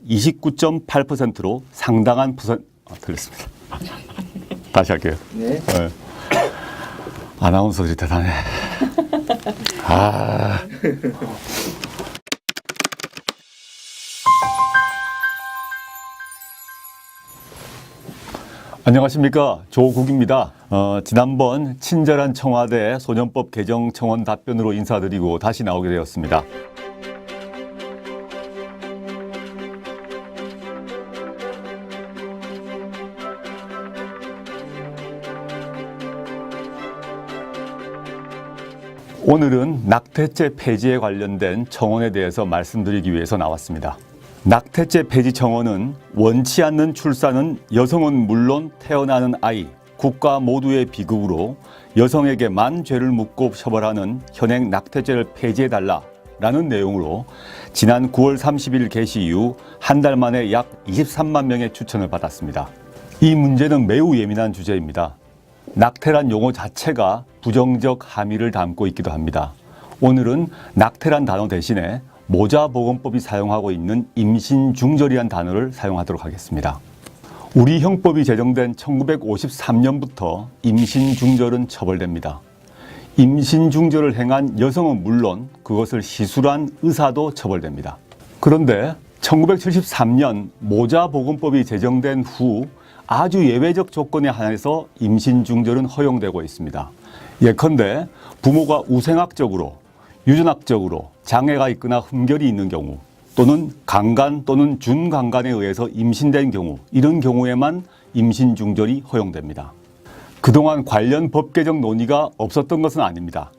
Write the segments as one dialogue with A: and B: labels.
A: 29.8%로 상당한 틀렸습니다. 다시 할게요.
B: 네.
A: 네. 아나운서들이 대단해. 아. 안녕하십니까, 조국입니다. 지난번 친절한 청와대 소년법 개정 청원 답변으로 인사드리고 다시 나오게 되었습니다. 오늘은 낙태죄 폐지에 관련된 청원에 대해서 말씀드리기 위해서 나왔습니다. 낙태죄 폐지 청원은 원치 않는 출산은 여성은 물론 태어나는 아이, 국가 모두의 비극으로 여성에게만 죄를 묻고 처벌하는 현행 낙태죄를 폐지해달라라는 내용으로 지난 9월 30일 개시 이후 한 달 만에 약 23만 명의 추천을 받았습니다. 이 문제는 매우 예민한 주제입니다. 낙태란 용어 자체가 부정적 함의를 담고 있기도 합니다. 오늘은 낙태란 단어 대신에 모자보건법이 사용하고 있는 임신중절이란 단어를 사용하도록 하겠습니다. 우리 형법이 제정된 1953년부터 임신중절은 처벌됩니다. 임신중절을 행한 여성은 물론 그것을 시술한 의사도 처벌됩니다. 그런데 1973년 모자보건법이 제정된 후 아주 예외적 조건에 한해서 임신중절은 허용되고 있습니다. 예컨대 부모가 우생학적으로, 유전학적으로 장애가 있거나 흠결이 있는 경우 또는 강간 또는 준강간에 의해서 임신된 경우, 이런 경우에만 임신중절이 허용됩니다. 그동안 관련 법 개정 논의가 없었던 것은 아닙니다.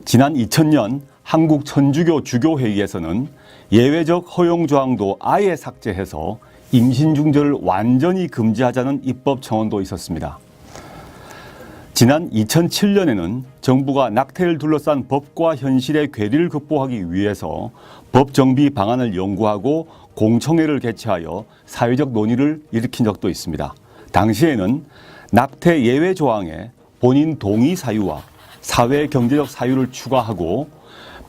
A: 지난 2000년 한국 천주교 주교회의에서는 예외적 허용 조항도 아예 삭제해서 임신중절을 완전히 금지하자는 입법 청원도 있었습니다. 지난 2007년에는 정부가 낙태를 둘러싼 법과 현실의 괴리를 극복하기 위해서 법 정비 방안을 연구하고 공청회를 개최하여 사회적 논의를 일으킨 적도 있습니다. 당시에는 낙태 예외 조항에 본인 동의 사유와 사회 경제적 사유를 추가하고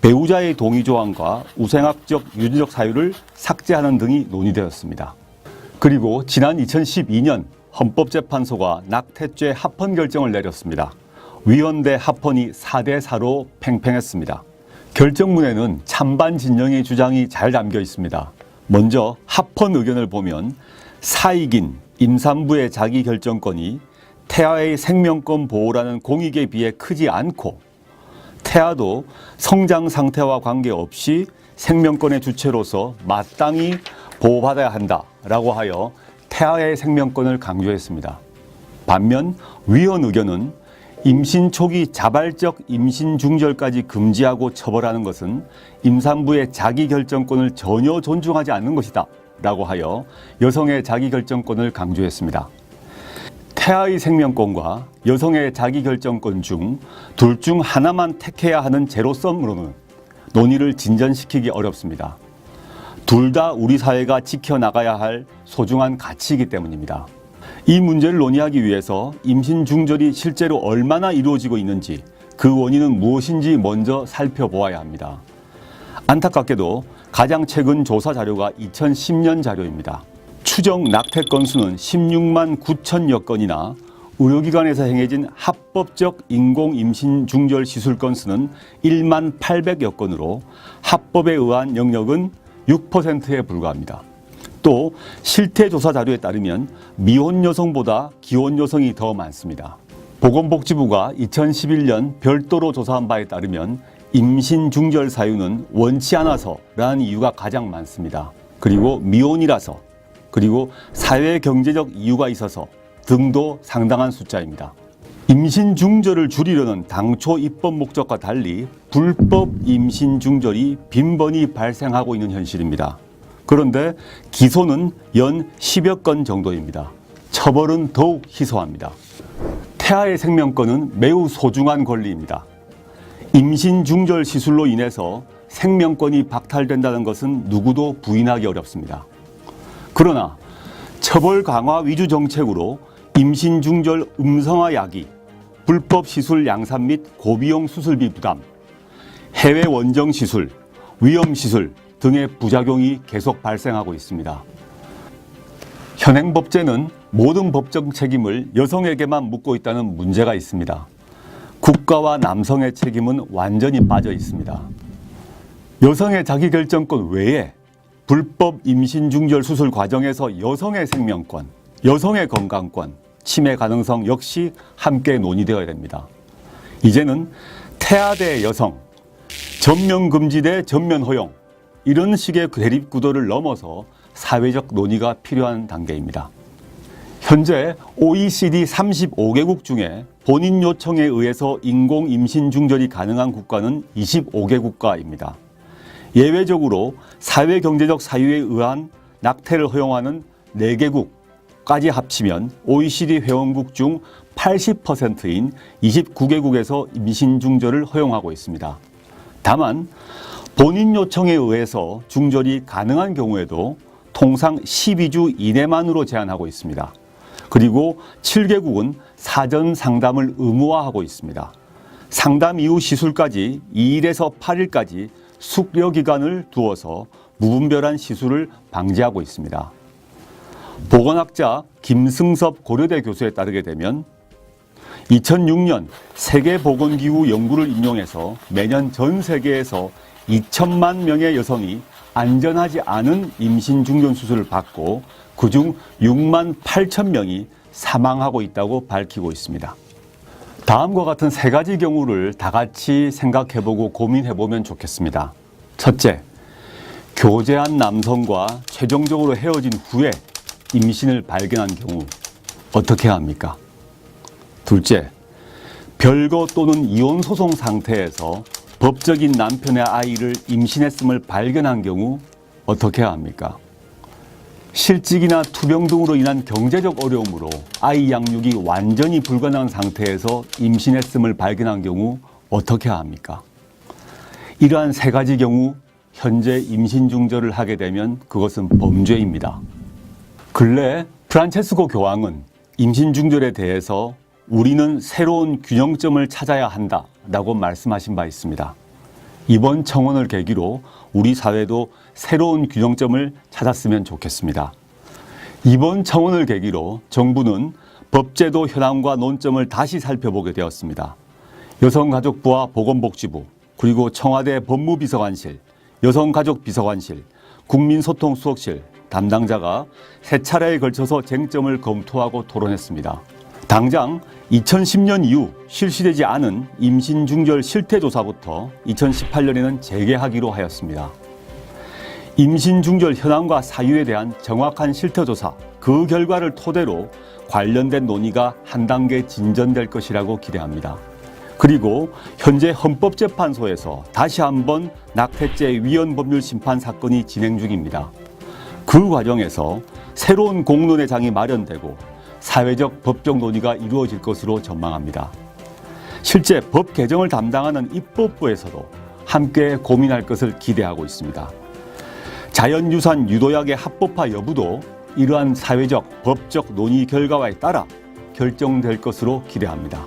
A: 배우자의 동의 조항과 우생학적 유전적 사유를 삭제하는 등이 논의되었습니다. 그리고 지난 2012년 헌법재판소가 낙태죄 합헌 결정을 내렸습니다. 위헌대 합헌이 4대4로 팽팽했습니다. 결정문에는 찬반 진영의 주장이 잘 담겨 있습니다. 먼저 합헌 의견을 보면 사익인 임산부의 자기결정권이 태아의 생명권 보호라는 공익에 비해 크지 않고 태아도 성장 상태와 관계없이 생명권의 주체로서 마땅히 보호받아야 한다라고 하여 태아의 생명권을 강조했습니다. 반면 위헌 의견은 임신 초기 자발적 임신 중절까지 금지하고 처벌하는 것은 임산부의 자기결정권을 전혀 존중하지 않는 것이다 라고 하여 여성의 자기결정권을 강조했습니다. 태아의 생명권과 여성의 자기결정권 중 둘 중 하나만 택해야 하는 제로섬으로는 논의를 진전시키기 어렵습니다. 둘 다 우리 사회가 지켜나가야 할 소중한 가치이기 때문입니다. 이 문제를 논의하기 위해서 임신 중절이 실제로 얼마나 이루어지고 있는지 그 원인은 무엇인지 먼저 살펴보아야 합니다. 안타깝게도 가장 최근 조사 자료가 2010년 자료입니다. 추정 낙태 건수는 16만 9천여 건이나 의료기관에서 행해진 합법적 인공 임신 중절 시술 건수는 1만 800여 건으로 합법에 의한 영역은 6%에 불과합니다. 또 실태조사 자료에 따르면 미혼 여성보다 기혼 여성이 더 많습니다. 보건복지부가 2011년 별도로 조사한 바에 따르면 임신 중절 사유는 원치 않아서라는 이유가 가장 많습니다. 그리고 미혼이라서, 그리고 사회 경제적 이유가 있어서 등도 상당한 숫자입니다. 임신 중절을 줄이려는 당초 입법 목적과 달리 불법 임신 중절이 빈번히 발생하고 있는 현실입니다. 그런데 기소는 연 10여 건 정도입니다. 처벌은 더욱 희소합니다. 태아의 생명권은 매우 소중한 권리입니다. 임신 중절 시술로 인해서 생명권이 박탈된다는 것은 누구도 부인하기 어렵습니다. 그러나 처벌 강화 위주 정책으로 임신 중절 음성화 야기, 불법 시술 양산 및 고비용 수술비 부담, 해외 원정 시술, 위험 시술 등의 부작용이 계속 발생하고 있습니다. 현행 법제는 모든 법적 책임을 여성에게만 묻고 있다는 문제가 있습니다. 국가와 남성의 책임은 완전히 빠져 있습니다. 여성의 자기결정권 외에 불법 임신 중절 수술 과정에서 여성의 생명권, 여성의 건강권, 침해 가능성 역시 함께 논의되어야 됩니다. 이제는 태아 대 여성, 전면 금지 대 전면 허용, 이런 식의 대립 구도를 넘어서 사회적 논의가 필요한 단계입니다. 현재 OECD 35개국 중에 본인 요청에 의해서 인공 임신 중절이 가능한 국가는 25개국가입니다. 예외적으로 사회경제적 사유에 의한 낙태를 허용하는 4개국까지 합치면 OECD 회원국 중 80%인 29개국에서 임신 중절을 허용하고 있습니다. 다만 본인 요청에 의해서 중절이 가능한 경우에도 통상 12주 이내만으로 제한하고 있습니다. 그리고 7개국은 사전 상담을 의무화하고 있습니다. 상담 이후 시술까지 2일에서 8일까지 숙려 기간을 두어서 무분별한 시술을 방지하고 있습니다. 보건학자 김승섭 고려대 교수에 따르게 되면 2006년 세계보건기구 연구를 인용해서 매년 전 세계에서 2천만 명의 여성이 안전하지 않은 임신 중전 수술을 받고 그중 6만 8천 명이 사망하고 있다고 밝히고 있습니다. 다음과 같은 3가지 경우를 다 같이 생각해보고 고민해보면 좋겠습니다. 첫째, 교제한 남성과 최종적으로 헤어진 후에 임신을 발견한 경우 어떻게 해야 합니까? 둘째, 별거 또는 이혼 소송 상태에서 법적인 남편의 아이를 임신했음을 발견한 경우 어떻게 해야 합니까? 실직이나 투병 등으로 인한 경제적 어려움으로 아이 양육이 완전히 불가능한 상태에서 임신했음을 발견한 경우 어떻게 해야 합니까? 이러한 3가지 경우 현재 임신 중절을 하게 되면 그것은 범죄입니다. 근래 프란체스코 교황은 임신 중절에 대해서 우리는 새로운 균형점을 찾아야 한다라고 말씀하신 바 있습니다. 이번 청원을 계기로 우리 사회도 새로운 균형점을 찾았으면 좋겠습니다. 이번 청원을 계기로 정부는 법제도 현황과 논점을 다시 살펴보게 되었습니다. 여성가족부와 보건복지부, 그리고 청와대 법무비서관실, 여성가족비서관실, 국민소통수석실 담당자가 3차례에 걸쳐서 쟁점을 검토하고 토론했습니다. 당장 2010년 이후 실시되지 않은 임신 중절 실태조사부터 2018년에는 재개하기로 하였습니다. 임신 중절 현황과 사유에 대한 정확한 실태조사, 그 결과를 토대로 관련된 논의가 한 단계 진전될 것이라고 기대합니다. 그리고 현재 헌법재판소에서 다시 한번 낙태죄 위헌 법률 심판 사건이 진행 중입니다. 그 과정에서 새로운 공론의 장이 마련되고 사회적 법적 논의가 이루어질 것으로 전망합니다. 실제 법 개정을 담당하는 입법부에서도 함께 고민할 것을 기대하고 있습니다. 자연유산 유도약의 합법화 여부도 이러한 사회적, 법적 논의 결과에 따라 결정될 것으로 기대합니다.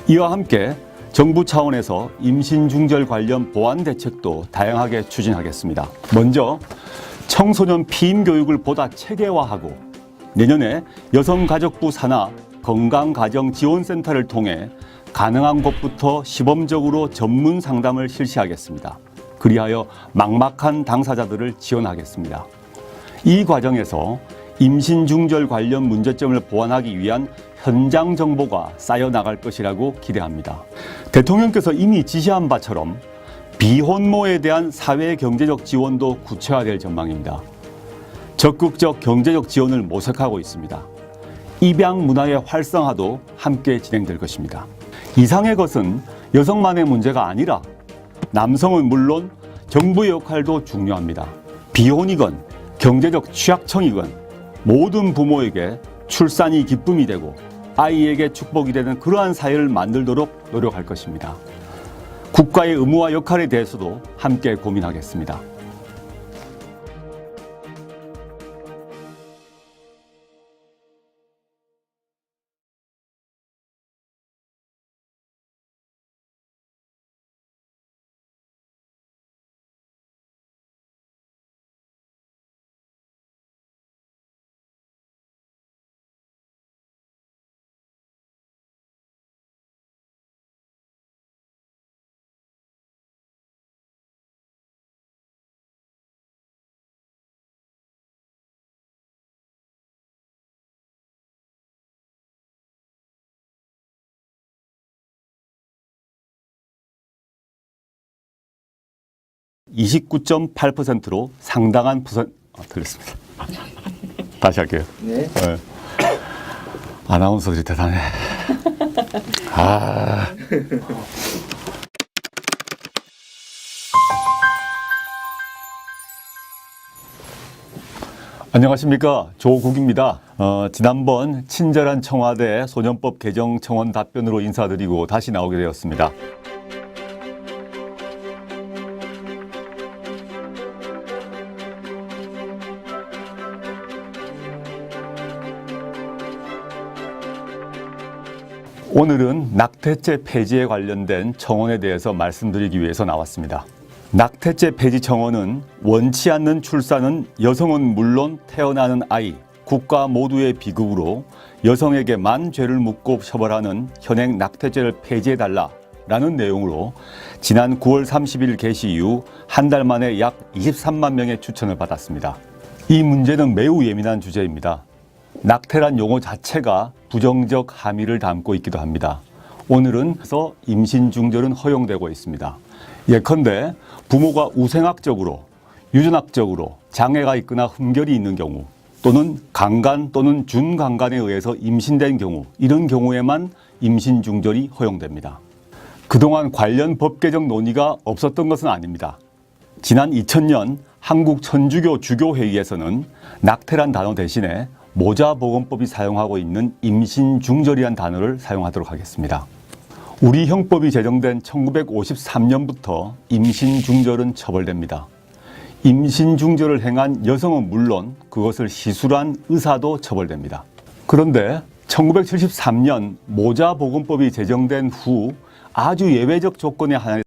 A: 이와 함께 정부 차원에서 임신 중절 관련 보완 대책도 다양하게 추진하겠습니다. 먼저 청소년 피임 교육을 보다 체계화하고 내년에 여성가족부 산하 건강가정지원센터를 통해 가능한 곳부터 시범적으로 전문 상담을 실시하겠습니다. 그리하여 막막한 당사자들을 지원하겠습니다. 이 과정에서 임신 중절 관련 문제점을 보완하기 위한 현장 정보가 쌓여나갈 것이라고 기대합니다. 대통령께서 이미 지시한 바처럼 비혼모에 대한 사회 경제적 지원도 구체화될 전망입니다. 적극적 경제적 지원을 모색하고 있습니다. 입양 문화의 활성화도 함께 진행될 것입니다. 이상의 것은 여성만의 문제가 아니라 남성은 물론 정부의 역할도 중요합니다. 비혼이건 경제적 취약청이건 모든 부모에게 출산이 기쁨이 되고 아이에게 축복이 되는 그러한 사회를 만들도록 노력할 것입니다. 국가의 의무와 역할에 대해서도 함께 고민하겠습니다. 29.8%로 상당한 틀렸습니다. 다시 할게요.
B: 네.
A: 아나운서들이 대단해. 아. 안녕하십니까, 조국입니다. 지난번 친절한 청와대 소년법 개정 청원 답변으로 인사드리고 다시 나오게 되었습니다. 오늘은 낙태죄 폐지에 관련된 청원에 대해서 말씀드리기 위해서 나왔습니다. 낙태죄 폐지 청원은 원치 않는 출산은 여성은 물론 태어나는 아이, 국가 모두의 비극으로 여성에게만 죄를 묻고 처벌하는 현행 낙태죄를 폐지해달라라는 내용으로 지난 9월 30일 개시 이후 한 달 만에 약 23만 명의 추천을 받았습니다. 이 문제는 매우 예민한 주제입니다. 낙태란 용어 자체가 부정적 함의를 담고 있기도 합니다. 오늘은 그래서 임신 중절은 허용되고 있습니다. 예컨대 부모가 우생학적으로, 유전학적으로 장애가 있거나 흠결이 있는 경우 또는 강간 또는 준강간에 의해서 임신된 경우, 이런 경우에만 임신 중절이 허용됩니다. 그동안 관련 법 개정 논의가 없었던 것은 아닙니다. 지난 2000년 한국 천주교 주교회의에서는 낙태란 단어 대신에 모자보건법이 사용하고 있는 임신중절이란 단어를 사용하도록 하겠습니다. 우리 형법이 제정된 1953년부터 임신중절은 처벌됩니다. 임신중절을 행한 여성은 물론 그것을 시술한 의사도 처벌됩니다. 그런데 1973년 모자보건법이 제정된 후 아주 예외적 조건에 한해